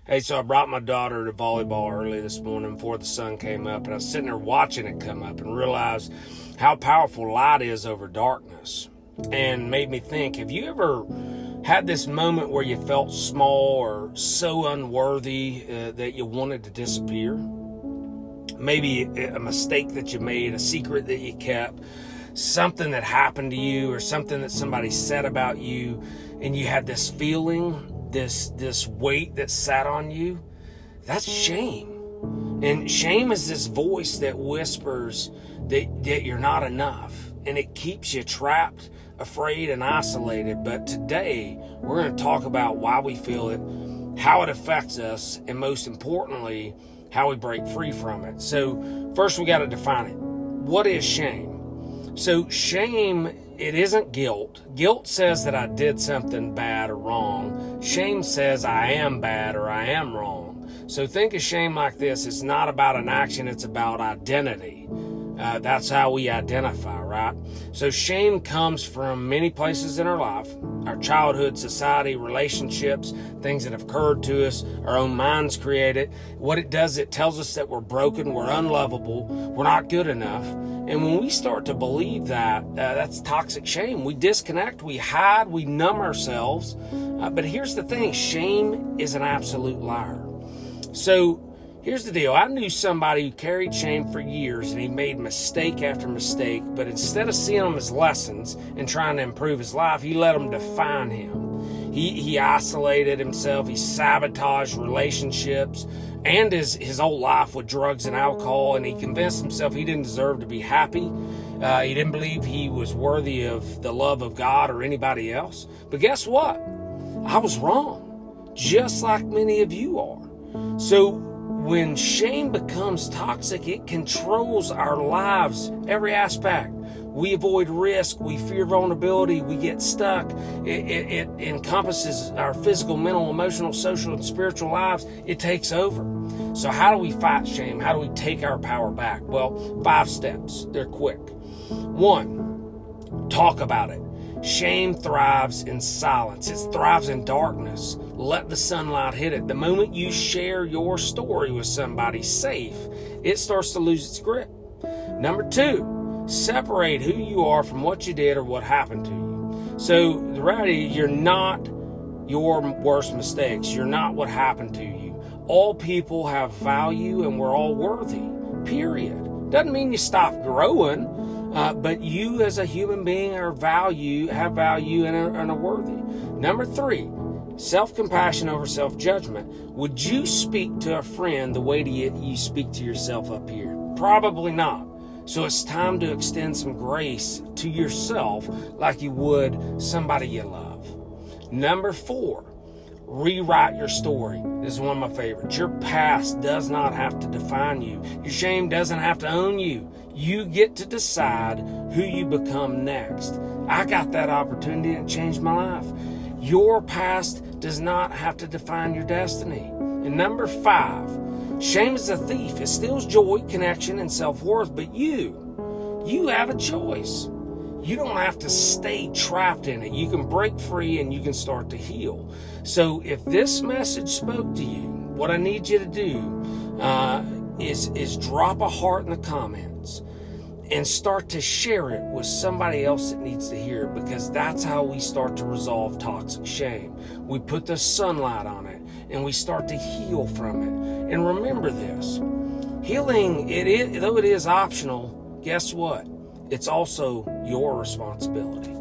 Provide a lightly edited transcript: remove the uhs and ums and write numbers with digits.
Hey, so I brought my daughter to volleyball early this morning before the sun came up, and I was sitting there watching it come up and realized how powerful light is over darkness. And made me think, have you ever had this moment where you felt small or so unworthy that you wanted to disappear? Maybe a mistake that you made, a secret that you kept, something that happened to you or something that somebody said about you, and you had this feeling, this weight that sat on you. That's shame. And shame is this voice that whispers that you're not enough, and it keeps you trapped, afraid, and isolated. But today we're going to talk about why we feel it, how it affects us, and most importantly, how we break free from it. So first we got to define it. What is shame? So shame, it isn't guilt. Guilt says that I did something bad or wrong. Shame says I am bad or I am wrong. So think of shame like this. It's not about an action, it's about identity. That's how we identify, right? So shame comes from many places in our life: our childhood, society, relationships, things that have occurred to us, our own minds create it. What it does, it tells us that we're broken, we're unlovable, we're not good enough. And when we start to believe that, that's toxic shame. We disconnect, we hide, we numb ourselves. But here's the thing, shame is an absolute liar. So here's the deal. I knew somebody who carried shame for years, and he made mistake after mistake, but instead of seeing them as lessons and trying to improve his life, he let them define him. He isolated himself, he sabotaged relationships and his whole life with drugs and alcohol, and he convinced himself he didn't deserve to be happy. He didn't believe he was worthy of the love of God or anybody else. But guess what? I was wrong, just like many of you are. So when shame becomes toxic, it controls our lives, every aspect. We avoid risk, we fear vulnerability, we get stuck. It encompasses our physical, mental, emotional, social, and spiritual lives. It takes over. So how do we fight shame? How do we take our power back? Well, 5 steps. They're quick. 1, talk about it. Shame thrives in silence. It thrives in darkness. Let the sunlight hit it. The moment you share your story with somebody safe, it starts to lose its grip. Number 2, separate who you are from what you did or what happened to you. So the reality, you're not your worst mistakes. You're not what happened to you. All people have value, and we're all worthy, period. Doesn't mean you stop growing. But you as a human being have value and are worthy. Number 3, self-compassion over self-judgment. Would you speak to a friend the way you speak to yourself up here? Probably not. So it's time to extend some grace to yourself like you would somebody you love. Number 4, rewrite your story. This is one of my favorites. Your past does not have to define you. Your shame doesn't have to own you. You get to decide who you become next. I got that opportunity and it changed my life. Your past does not have to define your destiny. And number 5, shame is a thief. It steals joy, connection, and self-worth. But you have a choice. You don't have to stay trapped in it. You can break free and you can start to heal. So if this message spoke to you, what I need you to do is drop a heart in the comments and start to share it with somebody else that needs to hear it, because that's how we start to resolve toxic shame. We put the sunlight on it and we start to heal from it. And remember this, healing, though it is optional, guess what? It's also your responsibility.